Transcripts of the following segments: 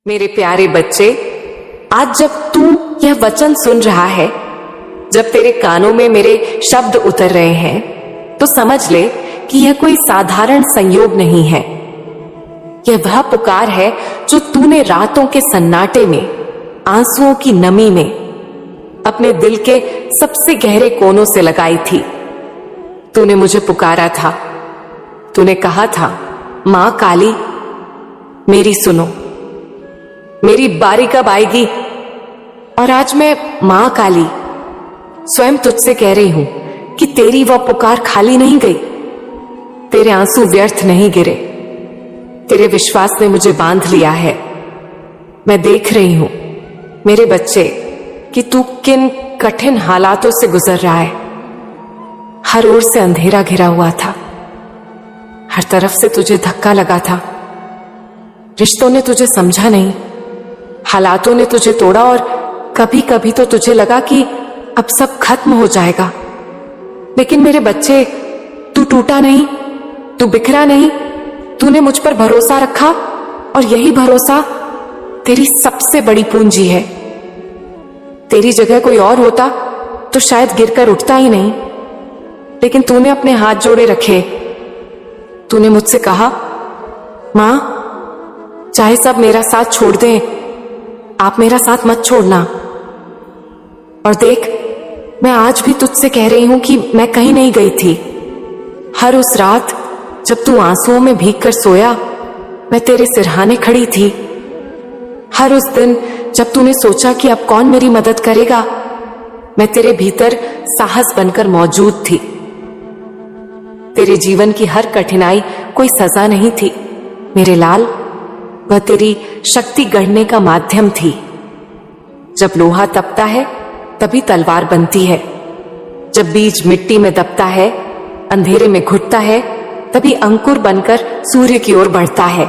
मेरे प्यारे बच्चे, आज जब तू यह वचन सुन रहा है, जब तेरे कानों में मेरे शब्द उतर रहे हैं, तो समझ ले कि यह कोई साधारण संयोग नहीं है। यह वह पुकार है जो तूने रातों के सन्नाटे में, आंसुओं की नमी में, अपने दिल के सबसे गहरे कोनों से लगाई थी। तूने मुझे पुकारा था। तूने कहा था, मां काली, मेरी सुनो, मेरी बारी कब आएगी। और आज मैं मां काली स्वयं तुझसे कह रही हूं कि तेरी वह पुकार खाली नहीं गई, तेरे आंसू व्यर्थ नहीं गिरे। तेरे विश्वास ने मुझे बांध लिया है। मैं देख रही हूं मेरे बच्चे कि तू किन कठिन हालातों से गुजर रहा है। हर ओर से अंधेरा घिरा हुआ था, हर तरफ से तुझे धक्का लगा था। रिश्तों ने तुझे समझा नहीं, हालातों ने तुझे तोड़ा, और कभी कभी तो तुझे लगा कि अब सब खत्म हो जाएगा। लेकिन मेरे बच्चे, तू टूटा नहीं, तू बिखरा नहीं। तूने मुझ पर भरोसा रखा, और यही भरोसा तेरी सबसे बड़ी पूंजी है। तेरी जगह कोई और होता तो शायद गिरकर उठता ही नहीं, लेकिन तूने अपने हाथ जोड़े रखे। तूने मुझसे कहा, मां, चाहे सब मेरा साथ छोड़ दें, आप मेरा साथ मत छोड़ना। और देख, मैं आज भी तुझसे कह रही हूं कि मैं कहीं नहीं गई थी। हर उस रात जब तू आंसुओं में भीगकर सोया, मैं तेरे सिरहाने खड़ी थी। हर उस दिन जब तूने सोचा कि अब कौन मेरी मदद करेगा, मैं तेरे भीतर साहस बनकर मौजूद थी। तेरे जीवन की हर कठिनाई कोई सजा नहीं थी मेरे लाल, वह तेरी शक्ति गढ़ने का माध्यम थी। जब लोहा तपता है तभी तलवार बनती है। जब बीज मिट्टी में दबता है, अंधेरे में घुटता है, तभी अंकुर बनकर सूर्य की ओर बढ़ता है।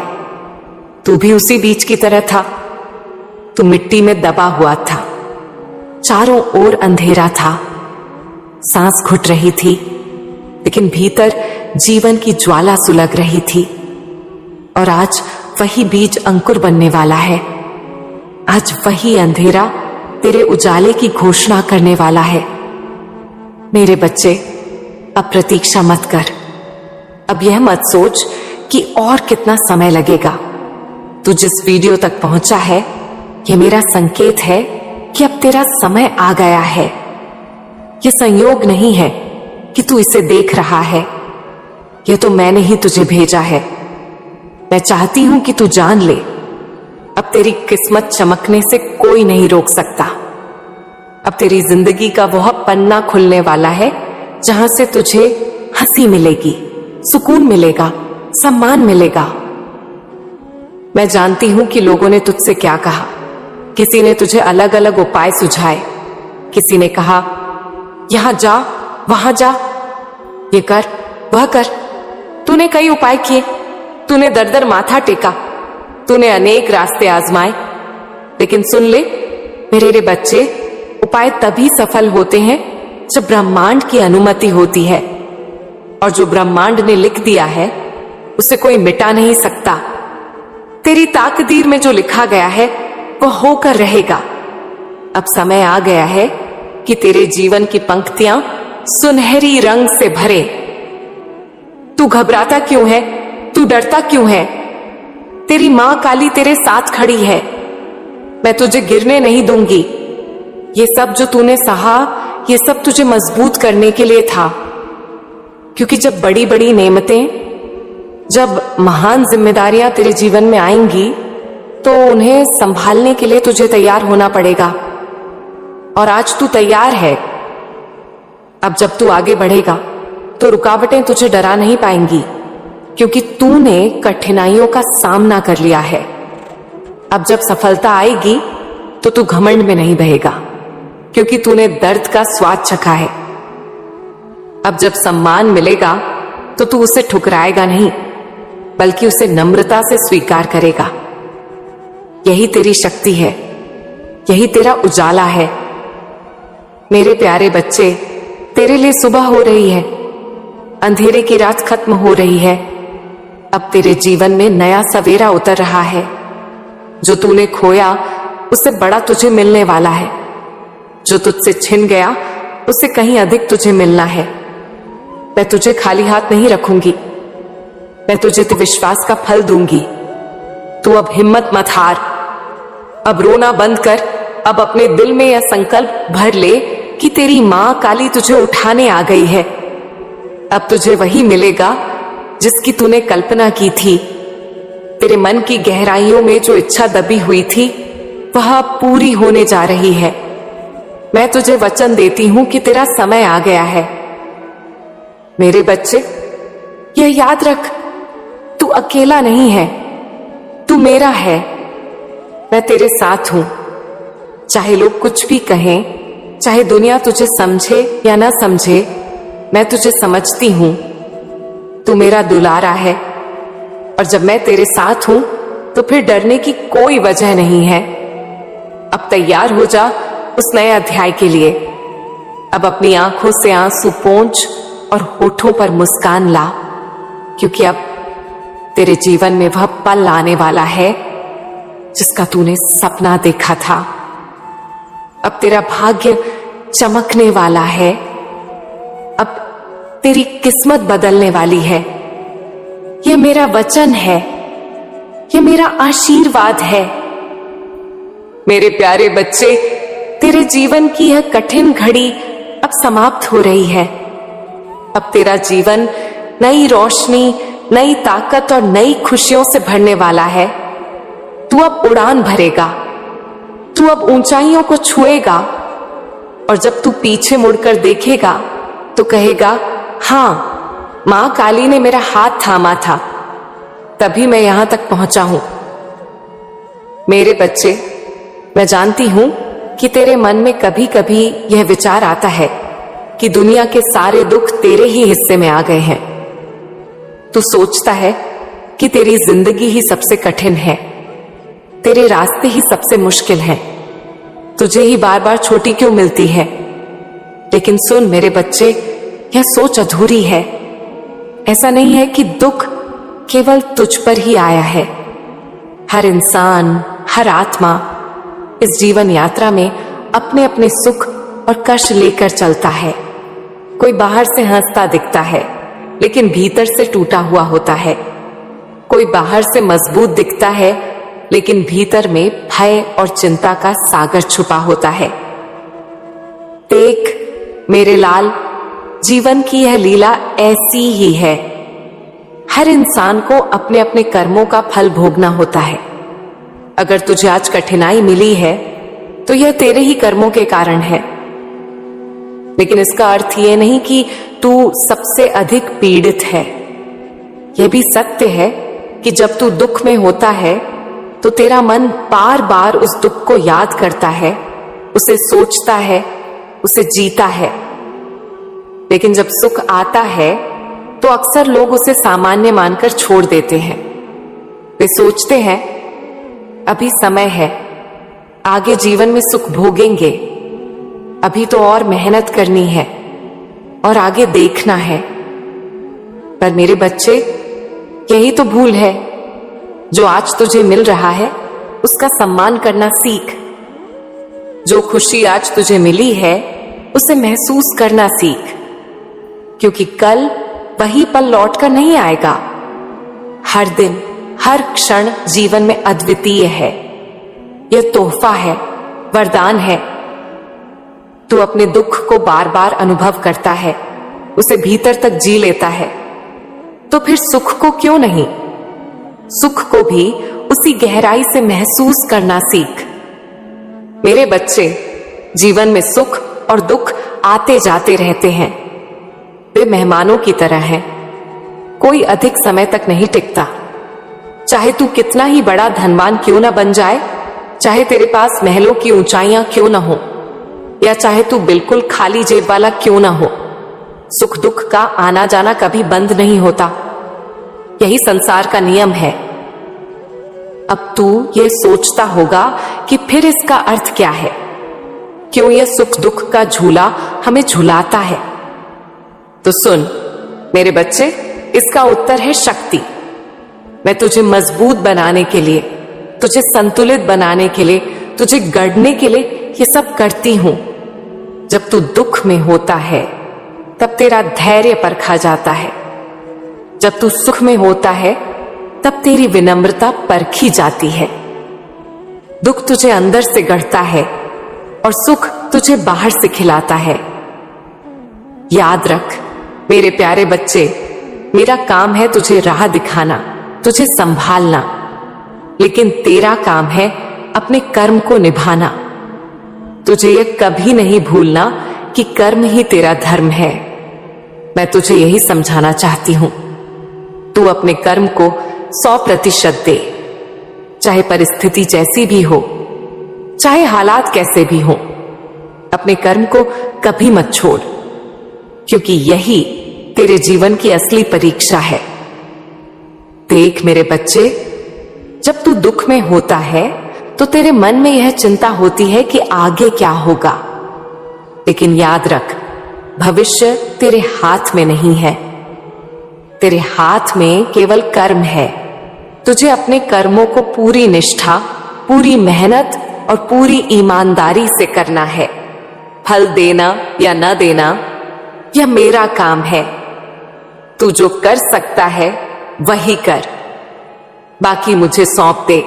तू भी उसी बीज की तरह था। तू मिट्टी में दबा हुआ था, चारों ओर अंधेरा था, सांस घुट रही थी, लेकिन भीतर जीवन की ज्वाला सुलग रही थी। और आज वही बीज अंकुर बनने वाला है। आज वही अंधेरा तेरे उजाले की घोषणा करने वाला है। मेरे बच्चे, अब प्रतीक्षा मत कर। अब यह मत सोच कि और कितना समय लगेगा। तू जिस वीडियो तक पहुंचा है, यह मेरा संकेत है कि अब तेरा समय आ गया है। यह संयोग नहीं है कि तू इसे देख रहा है, यह तो मैंने ही तुझे भेजा है। मैं चाहती हूं कि तू जान ले, अब तेरी किस्मत चमकने से कोई नहीं रोक सकता। अब तेरी जिंदगी का वह पन्ना खुलने वाला है जहां से तुझे हंसी मिलेगी, सुकून मिलेगा, सम्मान मिलेगा। मैं जानती हूं कि लोगों ने तुझसे क्या कहा। किसी ने तुझे अलग अलग उपाय सुझाए। किसी ने कहा, यहां जा, वहां जा, ये कर, वह कर। तूने कई उपाय किए, तूने दर दर माथा टेका, तूने अनेक रास्ते आजमाए। लेकिन सुन ले मेरे बच्चे, उपाय तभी सफल होते हैं जब ब्रह्मांड की अनुमति होती है। और जो ब्रह्मांड ने लिख दिया है, उसे कोई मिटा नहीं सकता। तेरी ताकदीर में जो लिखा गया है, वह होकर रहेगा। अब समय आ गया है कि तेरे जीवन की पंक्तियां सुनहरी रंग से भरे। तू घबराता क्यों है? तू डरता क्यों है? तेरी मां काली तेरे साथ खड़ी है। मैं तुझे गिरने नहीं दूंगी। ये सब जो तूने सहा, ये सब तुझे मजबूत करने के लिए था। क्योंकि जब बड़ी बड़ी नेमतें, जब महान जिम्मेदारियां तेरे जीवन में आएंगी, तो उन्हें संभालने के लिए तुझे तैयार होना पड़ेगा। और आज तू तैयार है। अब जब तू आगे बढ़ेगा तो रुकावटें तुझे डरा नहीं पाएंगी, क्योंकि तूने कठिनाइयों का सामना कर लिया है। अब जब सफलता आएगी तो तू घमंड में नहीं बहेगा, क्योंकि तूने दर्द का स्वाद चखा है। अब जब सम्मान मिलेगा तो तू उसे ठुकराएगा नहीं, बल्कि उसे नम्रता से स्वीकार करेगा। यही तेरी शक्ति है, यही तेरा उजाला है। मेरे प्यारे बच्चे, तेरे लिए सुबह हो रही है, अंधेरे की रात खत्म हो रही है। अब तेरे जीवन में नया सवेरा उतर रहा है। जो तूने खोया उससे बड़ा तुझे मिलने वाला है। जो तुझसे छिन गया उससे कहीं अधिक तुझे मिलना है। मैं तुझे खाली हाथ नहीं रखूंगी, मैं तुझे तो विश्वास का फल दूंगी। तू अब हिम्मत मत हार, अब रोना बंद कर। अब अपने दिल में यह संकल्प भर ले कि तेरी मां काली तुझे उठाने आ गई है। अब तुझे वही मिलेगा जिसकी तूने कल्पना की थी। तेरे मन की गहराइयों में जो इच्छा दबी हुई थी वह अब पूरी होने जा रही है। मैं तुझे वचन देती हूं कि तेरा समय आ गया है। मेरे बच्चे, यह याद रख, तू अकेला नहीं है, तू मेरा है। मैं तेरे साथ हूं। चाहे लोग कुछ भी कहें, चाहे दुनिया तुझे समझे या ना समझे, मैं तुझे समझती हूं। तू मेरा दुलारा है और जब मैं तेरे साथ हूं तो फिर डरने की कोई वजह नहीं है। अब तैयार हो जा उस नए अध्याय के लिए। अब अपनी आंखों से आंसू पोंछ और होठों पर मुस्कान ला, क्योंकि अब तेरे जीवन में वह पल आने वाला है जिसका तूने सपना देखा था। अब तेरा भाग्य चमकने वाला है। अब तेरी किस्मत बदलने वाली है। यह मेरा वचन है, यह मेरा आशीर्वाद है। मेरे प्यारे बच्चे, तेरे जीवन की यह कठिन घड़ी अब समाप्त हो रही है। अब तेरा जीवन नई रोशनी, नई ताकत और नई खुशियों से भरने वाला है। तू अब उड़ान भरेगा, तू अब ऊंचाइयों को छुएगा और जब तू पीछे मुड़कर देखेगा तो कहेगा, हां, मां काली ने मेरा हाथ थामा था, तभी मैं यहां तक पहुंचा हूं। मेरे बच्चे, मैं जानती हूं कि तेरे मन में कभी कभी यह विचार आता है कि दुनिया के सारे दुख तेरे ही हिस्से में आ गए हैं। तू सोचता है कि तेरी जिंदगी ही सबसे कठिन है, तेरे रास्ते ही सबसे मुश्किल हैं, तुझे ही बार बार छोटी क्यों मिलती है। लेकिन सुन मेरे बच्चे, यह सोच अधूरी है। ऐसा नहीं है कि दुख केवल तुझ पर ही आया है। हर इंसान, हर आत्मा इस जीवन यात्रा में अपने अपने सुख और कष्ट लेकर चलता है। कोई बाहर से हंसता दिखता है लेकिन भीतर से टूटा हुआ होता है। कोई बाहर से मजबूत दिखता है लेकिन भीतर में भय और चिंता का सागर छुपा होता है। देख मेरे लाल, जीवन की यह लीला ऐसी ही है। हर इंसान को अपने अपने कर्मों का फल भोगना होता है। अगर तुझे आज कठिनाई मिली है तो यह तेरे ही कर्मों के कारण है। लेकिन इसका अर्थ यह नहीं कि तू सबसे अधिक पीड़ित है। यह भी सत्य है कि जब तू दुख में होता है तो तेरा मन बार बार उस दुख को याद करता है, उसे सोचता है, उसे जीता है। लेकिन जब सुख आता है तो अक्सर लोग उसे सामान्य मानकर छोड़ देते हैं। वे सोचते हैं अभी समय है, आगे जीवन में सुख भोगेंगे, अभी तो और मेहनत करनी है और आगे देखना है। पर मेरे बच्चे, यही तो भूल है। जो आज तुझे मिल रहा है उसका सम्मान करना सीख। जो खुशी आज तुझे मिली है उसे महसूस करना सीख, क्योंकि कल वही पल लौट कर नहीं आएगा। हर दिन, हर क्षण जीवन में अद्वितीय है। यह तोहफा है, वरदान है। तू अपने दुख को बार बार अनुभव करता है, उसे भीतर तक जी लेता है, तो फिर सुख को क्यों नहीं? सुख को भी उसी गहराई से महसूस करना सीख। मेरे बच्चे, जीवन में सुख और दुख आते जाते रहते हैं। वे मेहमानों की तरह हैं, कोई अधिक समय तक नहीं टिकता। चाहे तू कितना ही बड़ा धनवान क्यों ना बन जाए, चाहे तेरे पास महलों की ऊंचाइयां क्यों ना हो, या चाहे तू बिल्कुल खाली जेब वाला क्यों ना हो, सुख दुख का आना जाना कभी बंद नहीं होता। यही संसार का नियम है। अब तू ये सोचता होगा कि फिर इसका अर्थ क्या है, क्यों यह सुख दुख का झूला हमें झुलाता है? तो सुन मेरे बच्चे, इसका उत्तर है शक्ति। मैं तुझे मजबूत बनाने के लिए, तुझे संतुलित बनाने के लिए, तुझे गढ़ने के लिए ये सब करती हूं। जब तू दुख में होता है तब तेरा धैर्य परखा जाता है। जब तू सुख में होता है तब तेरी विनम्रता परखी जाती है। दुख तुझे अंदर से गढ़ता है और सुख तुझे बाहर से खिलाता है। याद रख मेरे प्यारे बच्चे, मेरा काम है तुझे राह दिखाना, तुझे संभालना, लेकिन तेरा काम है अपने कर्म को निभाना। तुझे यह कभी नहीं भूलना कि कर्म ही तेरा धर्म है। मैं तुझे यही समझाना चाहती हूं। तू अपने कर्म को 100% दे, चाहे परिस्थिति जैसी भी हो, चाहे हालात कैसे भी हो। अपने कर्म को कभी मत छोड़, क्योंकि यही तेरे जीवन की असली परीक्षा है। देख मेरे बच्चे, जब तू दुख में होता है तो तेरे मन में यह चिंता होती है कि आगे क्या होगा, लेकिन याद रख भविष्य तेरे हाथ में नहीं है। तेरे हाथ में केवल कर्म है। तुझे अपने कर्मों को पूरी निष्ठा, पूरी मेहनत और पूरी ईमानदारी से करना है। फल देना या न देना यह मेरा काम है। तू जो कर सकता है वही कर, बाकी मुझे सौंप दे।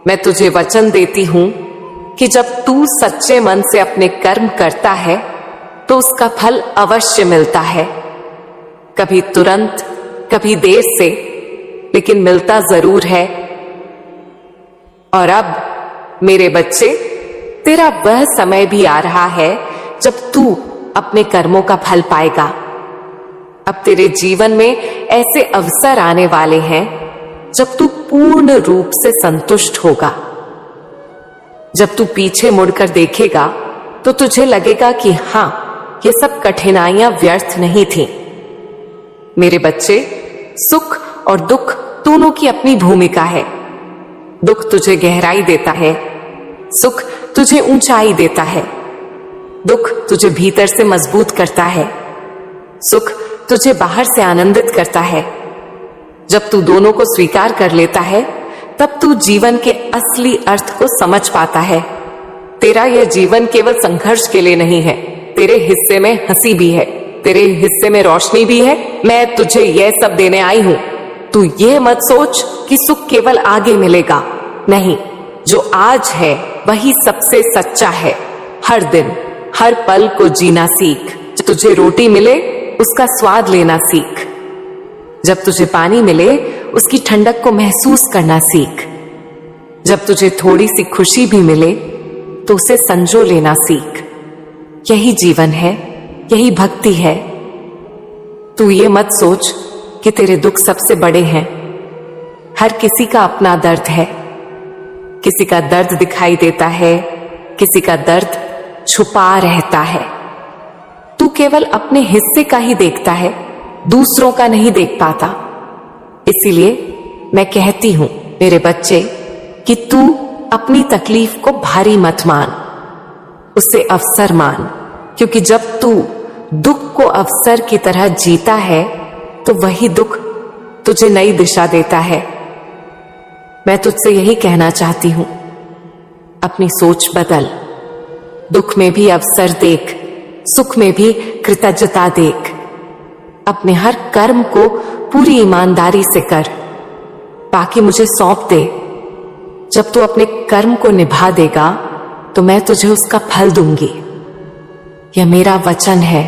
मैं तुझे वचन देती हूं कि जब तू सच्चे मन से अपने कर्म करता है तो उसका फल अवश्य मिलता है। कभी तुरंत, कभी देर से, लेकिन मिलता जरूर है। और अब मेरे बच्चे, तेरा वह समय भी आ रहा है जब तू अपने कर्मों का फल पाएगा। अब तेरे जीवन में ऐसे अवसर आने वाले हैं जब तू पूर्ण रूप से संतुष्ट होगा। जब तू पीछे मुड़कर देखेगा तो तुझे लगेगा कि हां, ये सब कठिनाइयां व्यर्थ नहीं थीं। मेरे बच्चे, सुख और दुख दोनों की अपनी भूमिका है। दुख तुझे गहराई देता है, सुख तुझे ऊंचाई देता है। दुख तुझे भीतर से मजबूत करता है, सुख तुझे बाहर से आनंदित करता है। जब तू दोनों को स्वीकार कर लेता है तब तू जीवन के असली अर्थ को समझ पाता है। तेरा यह जीवन केवल संघर्ष के लिए नहीं है। तेरे हिस्से में हंसी भी है, तेरे हिस्से में रोशनी भी है। मैं तुझे यह सब देने आई हूं। तू यह मत सोच कि सुख केवल आगे मिलेगा। नहीं, जो आज है वही सबसे सच्चा है। हर दिन, हर पल को जीना सीख। जब तुझे रोटी मिले उसका स्वाद लेना सीख। जब तुझे पानी मिले उसकी ठंडक को महसूस करना सीख। जब तुझे थोड़ी सी खुशी भी मिले तो उसे संजो लेना सीख। यही जीवन है, यही भक्ति है। तू ये मत सोच कि तेरे दुख सबसे बड़े हैं। हर किसी का अपना दर्द है। किसी का दर्द दिखाई देता है, किसी का दर्द छुपा रहता है। तू केवल अपने हिस्से का ही देखता है, दूसरों का नहीं देख पाता। इसीलिए मैं कहती हूं मेरे बच्चे कि तू अपनी तकलीफ को भारी मत मान, उसे अवसर मान। क्योंकि जब तू दुख को अवसर की तरह जीता है तो वही दुख तुझे नई दिशा देता है। मैं तुझसे यही कहना चाहती हूं, अपनी सोच बदल। दुख में भी अवसर देख, सुख में भी कृतज्ञता देख। अपने हर कर्म को पूरी ईमानदारी से कर, बाकी मुझे सौंप दे। जब तू अपने कर्म को निभा देगा तो मैं तुझे उसका फल दूंगी। यह मेरा वचन है।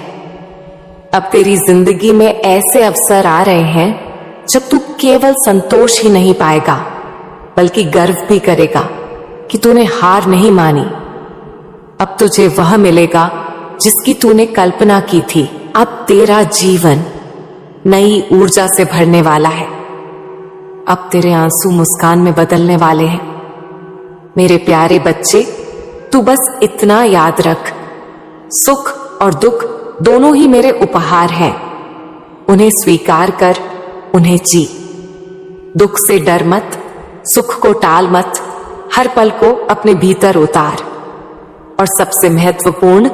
अब तेरी जिंदगी में ऐसे अवसर आ रहे हैं जब तू केवल संतोष ही नहीं पाएगा, बल्कि गर्व भी करेगा कि तूने हार नहीं मानी। अब तुझे वह मिलेगा जिसकी तूने कल्पना की थी। अब तेरा जीवन नई ऊर्जा से भरने वाला है। अब तेरे आंसू मुस्कान में बदलने वाले हैं। मेरे प्यारे बच्चे, तू बस इतना याद रख, सुख और दुख दोनों ही मेरे उपहार हैं। उन्हें स्वीकार कर, उन्हें जी। दुख से डर मत, सुख को टाल मत, हर पल को अपने भीतर उतार। और सबसे महत्वपूर्ण,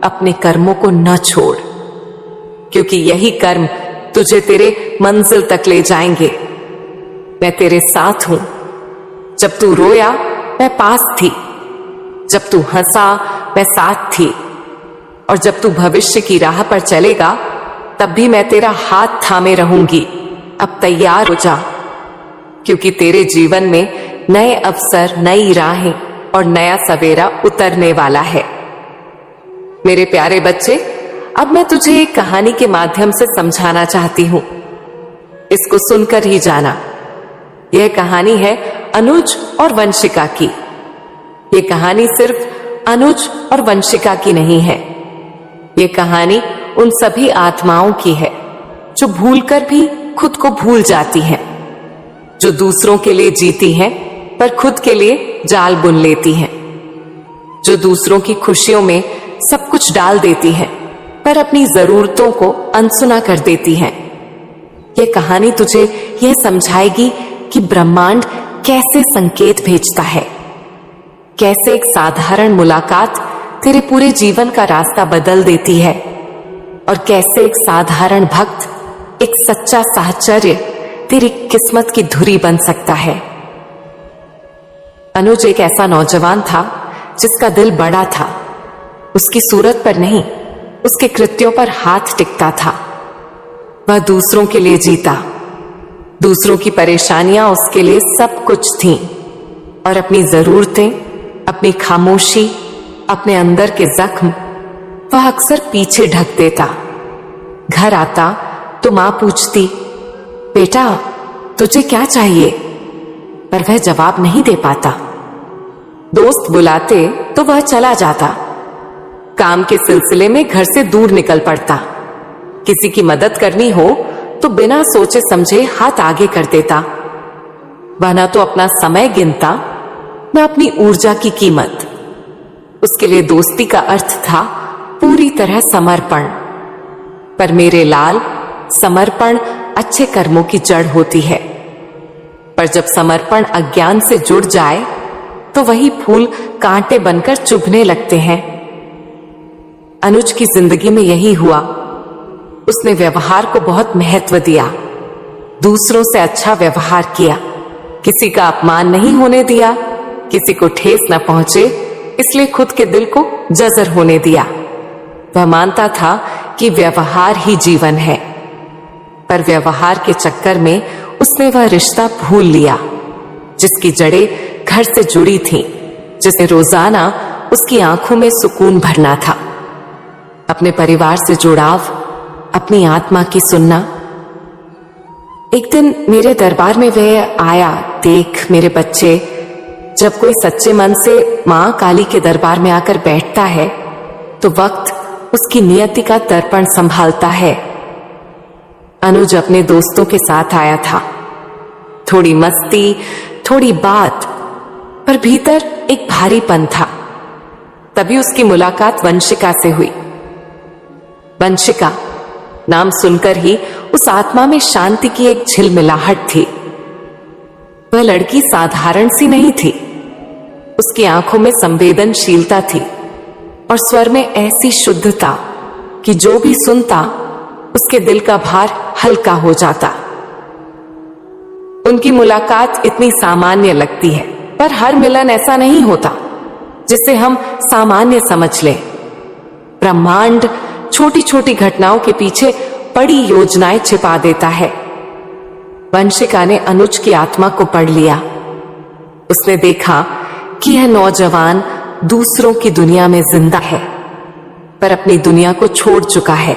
अपने कर्मों को न छोड़, क्योंकि यही कर्म तुझे तेरे मंजिल तक ले जाएंगे। मैं तेरे साथ हूं, जब तू रोया मैं पास थी, जब तू हंसा मैं साथ थी, और जब तू भविष्य की राह पर चलेगा तब भी मैं तेरा हाथ थामे रहूंगी। अब तैयार हो जा, क्योंकि तेरे जीवन में नए अवसर, नई राहें और नया सवेरा उतरने वाला है। मेरे प्यारे बच्चे, अब मैं तुझे एक कहानी के माध्यम से समझाना चाहती हूं। इसको सुनकर ही जाना। यह कहानी है अनुज और वंशिका की। यह कहानी सिर्फ अनुज और वंशिका की नहीं है। यह कहानी उन सभी आत्माओं की है जो भूलकर भी खुद को भूल जाती हैं, जो दूसरों के लिए जीती हैं पर खुद के लिए जाल बुन लेती हैं, जो दूसरों की खुशियों में सब कुछ डाल देती हैं पर अपनी जरूरतों को अनसुना कर देती हैं। यह कहानी तुझे यह समझाएगी कि ब्रह्मांड कैसे संकेत भेजता है, कैसे एक साधारण मुलाकात तेरे पूरे जीवन का रास्ता बदल देती है, और कैसे एक साधारण भक्त, एक सच्चा साहचर्य तेरी किस्मत की धुरी बन सकता है। अनुज एक ऐसा नौजवान था जिसका दिल बड़ा था। उसकी सूरत पर नहीं, उसके कृत्यों पर हाथ टिकता था। वह दूसरों के लिए जीता। दूसरों की परेशानियां उसके लिए सब कुछ थीं, और अपनी जरूरतें, अपनी खामोशी, अपने अंदर के जख्म वह अक्सर पीछे ढक देता। घर आता तो मां पूछती, बेटा तुझे क्या चाहिए? पर वह जवाब नहीं दे पाता। दोस्त बुलाते तो वह चला जाता। काम के सिलसिले में घर से दूर निकल पड़ता। किसी की मदद करनी हो तो बिना सोचे समझे हाथ आगे कर देता। वह न तो अपना समय गिनता, न अपनी ऊर्जा की कीमत। उसके लिए दोस्ती का अर्थ था पूरी तरह समर्पण। पर मेरे लाल, समर्पण अच्छे कर्मों की जड़ होती है, पर जब समर्पण अज्ञान से जुड़ जाए तो वही फूल कांटे बनकर चुभने लगते हैं। अनुज की जिंदगी में यही हुआ। उसने व्यवहार को बहुत महत्व दिया, दूसरों से अच्छा व्यवहार किया, किसी का अपमान नहीं होने दिया, किसी को ठेस न पहुंचे इसलिए खुद के दिल को जजर होने दिया। वह मानता था कि व्यवहार ही जीवन है, पर व्यवहार के चक्कर में उसने वह रिश्ता भूल लिया जिसकी जड़ें घर से जुड़ी थीं, जिसे रोजाना उसकी आंखों में सुकून भरना था। अपने परिवार से जुड़ाव, अपनी आत्मा की सुनना। एक दिन मेरे दरबार में वह आया, देख मेरे बच्चे, जब कोई सच्चे मन से मां काली के दरबार में आकर बैठता है तो वक्त उसकी नियति का दर्पण संभालता है। अनुज अपने दोस्तों के साथ आया था। थोड़ी मस्ती, थोड़ी बात, पर भीतर एक भारीपन था। तभी उसकी मुलाकात वंशिका से हुई। वंशिका नाम सुनकर ही उस आत्मा में शांति की एक झिलमिलाहट थी। वह लड़की साधारण सी नहीं थी। उसकी आंखों में संवेदनशीलता थी और स्वर में ऐसी शुद्धता कि जो भी सुनता उसके दिल का भार हल्का हो जाता। उनकी मुलाकात इतनी सामान्य लगती है, पर हर मिलन ऐसा नहीं होता जिसे हम सामान्य समझ लें। ब्रह्मांड छोटी छोटी घटनाओं के पीछे बड़ी योजनाएं छिपा देता है। वंशिका ने अनुज की आत्मा को पढ़ लिया। उसने देखा कि यह नौजवान दूसरों की दुनिया में जिंदा है, पर अपनी दुनिया को छोड़ चुका है।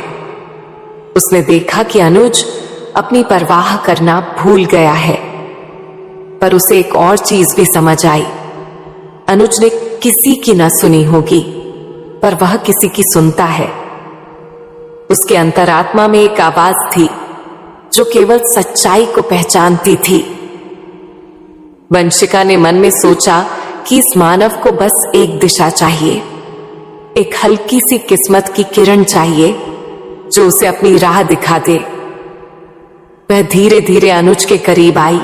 उसने देखा कि अनुज अपनी परवाह करना भूल गया है, पर उसे एक और चीज भी समझ आई। अनुज ने किसी की न सुनी होगी, पर वह किसी की सुनता है। उसके अंतरात्मा में एक आवाज थी जो केवल सच्चाई को पहचानती थी। वंशिका ने मन में सोचा कि इस मानव को बस एक दिशा चाहिए, एक हल्की सी किस्मत की किरण चाहिए जो उसे अपनी राह दिखा दे। वह धीरे धीरे अनुज के करीब आई।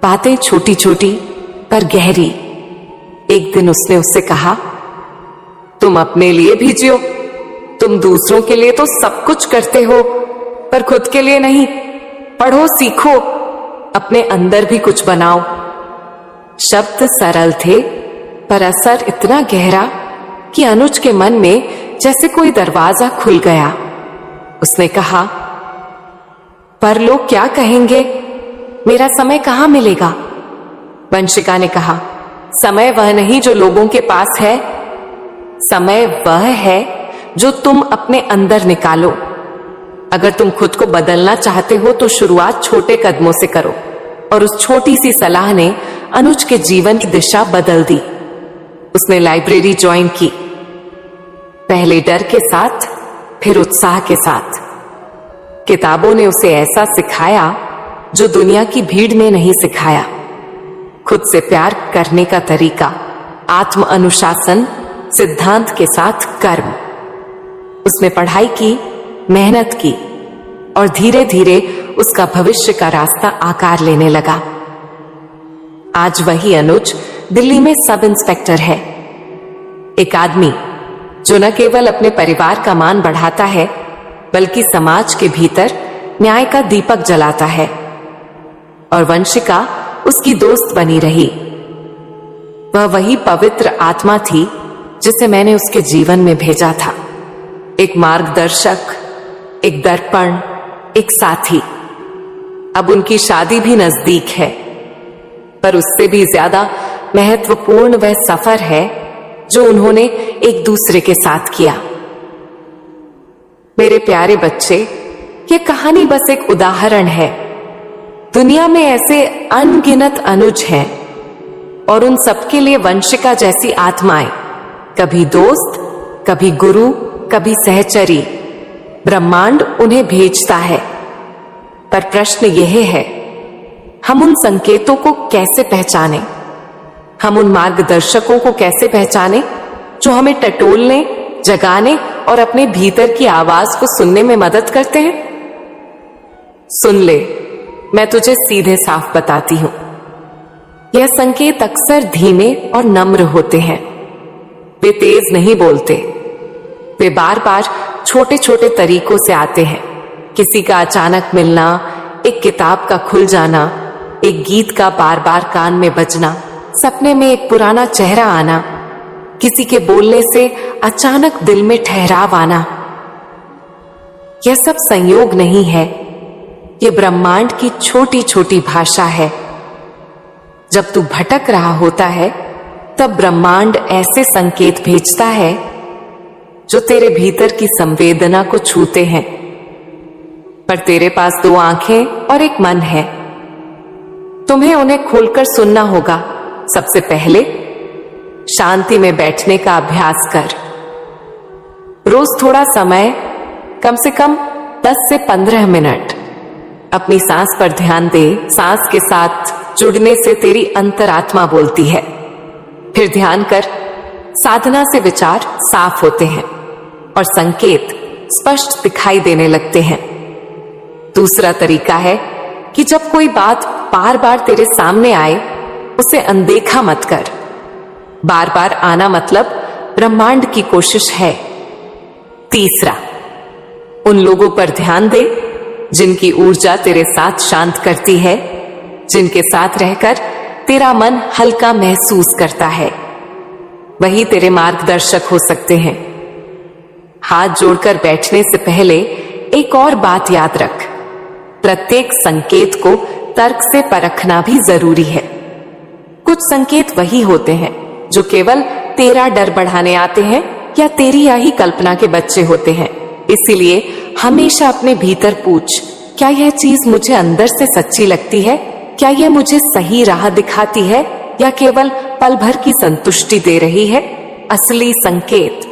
बातें छोटी छोटी पर गहरी। एक दिन उसने उससे कहा, तुम अपने लिए भी जियो। तुम दूसरों के लिए तो सब कुछ करते हो, पर खुद के लिए नहीं। पढ़ो, सीखो, अपने अंदर भी कुछ बनाओ। शब्द सरल थे, पर असर इतना गहरा कि अनुज के मन में जैसे कोई दरवाजा खुल गया। उसने कहा, पर लोग क्या कहेंगे, मेरा समय कहां मिलेगा? वंशिका ने कहा, समय वह नहीं जो लोगों के पास है, समय वह है जो तुम अपने अंदर निकालो। अगर तुम खुद को बदलना चाहते हो तो शुरुआत छोटे कदमों से करो। और उस छोटी सी सलाह ने अनुज के जीवन की दिशा बदल दी। उसने लाइब्रेरी ज्वाइन की, पहले डर के साथ, फिर उत्साह के साथ। किताबों ने उसे ऐसा सिखाया जो दुनिया की भीड़ ने नहीं सिखाया। खुद से प्यार करने का तरीका, आत्म अनुशासन, सिद्धांत के साथ कर्म। उसने पढ़ाई की, मेहनत की और धीरे धीरे उसका भविष्य का रास्ता आकार लेने लगा। आज वही अनुज दिल्ली में सब इंस्पेक्टर है। एक आदमी जो न केवल अपने परिवार का मान बढ़ाता है, बल्कि समाज के भीतर न्याय का दीपक जलाता है। और वंशिका उसकी दोस्त बनी रही। वह वही पवित्र आत्मा थी जिसे मैंने उसके जीवन में भेजा था। एक मार्गदर्शक, एक दर्पण, एक साथी। अब उनकी शादी भी नजदीक है, पर उससे भी ज्यादा महत्वपूर्ण वह सफर है जो उन्होंने एक दूसरे के साथ किया। मेरे प्यारे बच्चे, यह कहानी बस एक उदाहरण है। दुनिया में ऐसे अनगिनत अनुज हैं और उन सबके लिए वंशिका जैसी आत्माएं, कभी दोस्त, कभी गुरु, कभी सहचरी, ब्रह्मांड उन्हें भेजता है। पर प्रश्न यह है, हम उन संकेतों को कैसे पहचानें? हम उन मार्गदर्शकों को कैसे पहचानें जो हमें टटोलने, जगाने और अपने भीतर की आवाज को सुनने में मदद करते हैं? सुन ले, मैं तुझे सीधे साफ बताती हूं। यह संकेत अक्सर धीमे और नम्र होते हैं। वे तेज नहीं बोलते, वे बार बार छोटे छोटे तरीकों से आते हैं। किसी का अचानक मिलना, एक किताब का खुल जाना, एक गीत का बार बार कान में बजना, सपने में एक पुराना चेहरा आना, किसी के बोलने से अचानक दिल में ठहराव आना। यह सब संयोग नहीं है, यह ब्रह्मांड की छोटी छोटी भाषा है। जब तू भटक रहा होता है, तब ब्रह्मांड ऐसे संकेत भेजता है जो तेरे भीतर की संवेदना को छूते हैं। पर तेरे पास दो आंखें और एक मन है। तुम्हें उन्हें खोलकर सुनना होगा। सबसे पहले शांति में बैठने का अभ्यास कर। रोज थोड़ा समय, कम से कम 10 से 15 मिनट अपनी सांस पर ध्यान दे। सांस के साथ जुड़ने से तेरी अंतरात्मा बोलती है। फिर ध्यान कर, साधना से विचार साफ होते हैं और संकेत स्पष्ट दिखाई देने लगते हैं। दूसरा तरीका है कि जब कोई बात बार बार तेरे सामने आए, उसे अनदेखा मत कर। बार बार आना मतलब ब्रह्मांड की कोशिश है। तीसरा, उन लोगों पर ध्यान दे जिनकी ऊर्जा तेरे साथ शांत करती है, जिनके साथ रहकर तेरा मन हल्का महसूस करता है। वही तेरे मार्गदर्शक हो सकते हैं। हाथ जोड़कर बैठने से पहले एक और बात याद रख, प्रत्येक संकेत को तर्क से परखना भी जरूरी है। कुछ संकेत वही होते हैं जो केवल तेरा डर बढ़ाने आते हैं या तेरी यही कल्पना के बच्चे होते हैं। इसीलिए हमेशा अपने भीतर पूछ, क्या यह चीज मुझे अंदर से सच्ची लगती है? क्या यह मुझे सही राह दिखाती है या केवल पल भर की संतुष्टि दे रही है? असली संकेत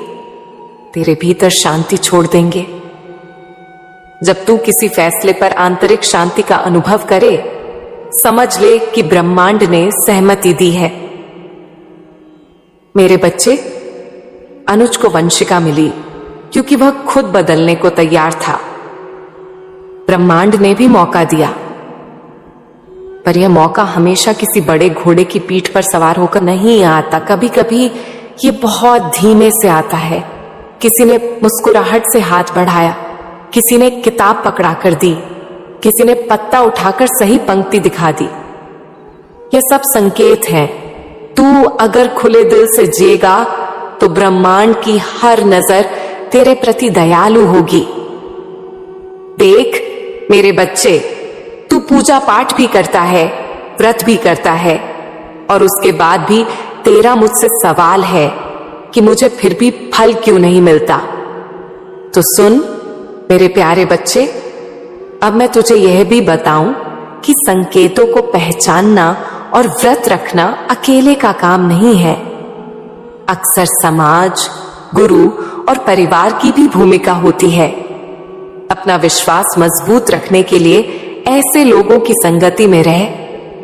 तेरे भीतर शांति छोड़ देंगे। जब तू किसी फैसले पर आंतरिक शांति का अनुभव करे, समझ ले कि ब्रह्मांड ने सहमति दी है। मेरे बच्चे, अनुज को वंशिका मिली क्योंकि वह खुद बदलने को तैयार था। ब्रह्मांड ने भी मौका दिया, पर यह मौका हमेशा किसी बड़े घोड़े की पीठ पर सवार होकर नहीं आता। कभी कभी ये बहुत धीमे से आता है। किसी ने मुस्कुराहट से हाथ बढ़ाया, किसी ने किताब पकड़ा कर दी, किसी ने पत्ता उठाकर सही पंक्ति दिखा दी, ये सब संकेत हैं। तू अगर खुले दिल से जिएगा तो ब्रह्मांड की हर नजर तेरे प्रति दयालु होगी। देख मेरे बच्चे, तू पूजा पाठ भी करता है, व्रत भी करता है, और उसके बाद भी तेरा मुझसे सवाल है कि मुझे फिर भी फल क्यों नहीं मिलता। तो सुन मेरे प्यारे बच्चे, अब मैं तुझे यह भी बताऊं कि संकेतों को पहचानना और व्रत रखना अकेले का काम नहीं है। अक्सर समाज, गुरु और परिवार की भी भूमिका होती है। अपना विश्वास मजबूत रखने के लिए ऐसे लोगों की संगति में रह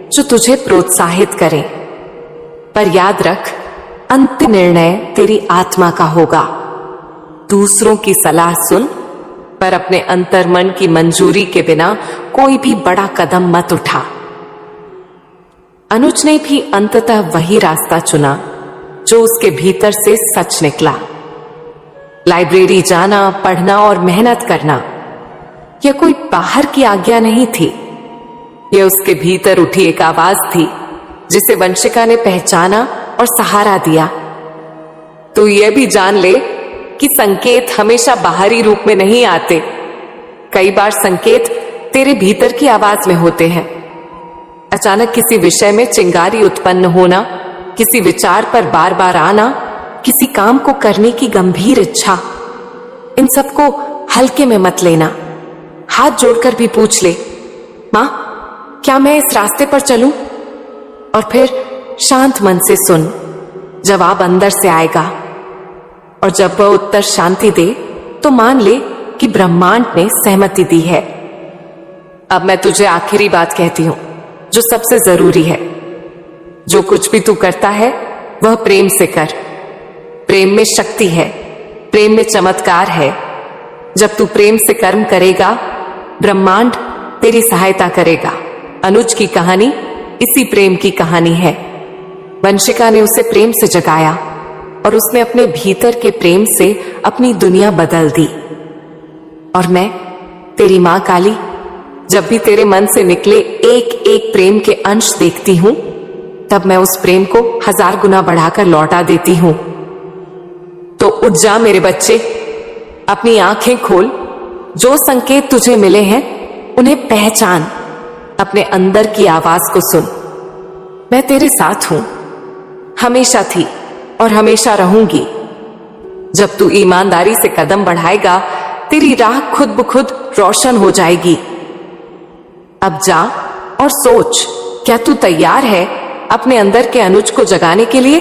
जो तुझे प्रोत्साहित करें। पर याद रख, अंतिम निर्णय तेरी आत्मा का होगा। दूसरों की सलाह सुन, पर अपने अंतर्मन की मंजूरी के बिना कोई भी बड़ा कदम मत उठा। अनुज ने भी अंततः वही रास्ता चुना जो उसके भीतर से सच निकला। लाइब्रेरी जाना, पढ़ना और मेहनत करना यह कोई बाहर की आज्ञा नहीं थी। यह उसके भीतर उठी एक आवाज थी जिसे वंशिका ने पहचाना और सहारा दिया। तो यह भी जान ले कि संकेत हमेशा बाहरी रूप में नहीं आते। कई बार संकेत तेरे भीतर की आवाज में होते हैं। अचानक किसी विषय में चिंगारी उत्पन्न होना, किसी विचार पर बार बार आना, किसी काम को करने की गंभीर इच्छा। इन सबको हल्के में मत लेना। हाथ जोड़कर भी पूछ ले, मां क्या मैं इस रास्ते पर चलूं? और फिर शांत मन से सुन, जवाब अंदर से आएगा। और जब वह उत्तर शांति दे तो मान ले कि ब्रह्मांड ने सहमति दी है। अब मैं तुझे आखिरी बात कहती हूं जो सबसे जरूरी है। जो कुछ भी तू करता है वह प्रेम से कर। प्रेम में शक्ति है, प्रेम में चमत्कार है। जब तू प्रेम से कर्म करेगा, ब्रह्मांड तेरी सहायता करेगा। अनुज की कहानी इसी प्रेम की कहानी है। वंशिका ने उसे प्रेम से जगाया और उसने अपने भीतर के प्रेम से अपनी दुनिया बदल दी। और मैं तेरी मां काली, जब भी तेरे मन से निकले एक एक प्रेम के अंश देखती हूं, तब मैं उस प्रेम को 1000 गुना बढ़ाकर लौटा देती हूं। तो उठ जा मेरे बच्चे, अपनी आंखें खोल। जो संकेत तुझे मिले हैं उन्हें पहचान, अपने अंदर की आवाज को सुन। मैं तेरे साथ हूं, हमेशा थी और हमेशा रहूंगी। जब तू ईमानदारी से कदम बढ़ाएगा, तेरी राह खुद ब खुद रोशन हो जाएगी। अब जा और सोच, क्या तू तैयार है अपने अंदर के अनुज को जगाने के लिए?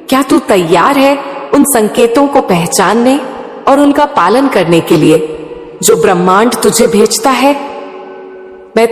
क्या तू तैयार है उन संकेतों को पहचानने और उनका पालन करने के लिए जो ब्रह्मांड तुझे भेजता है? मैं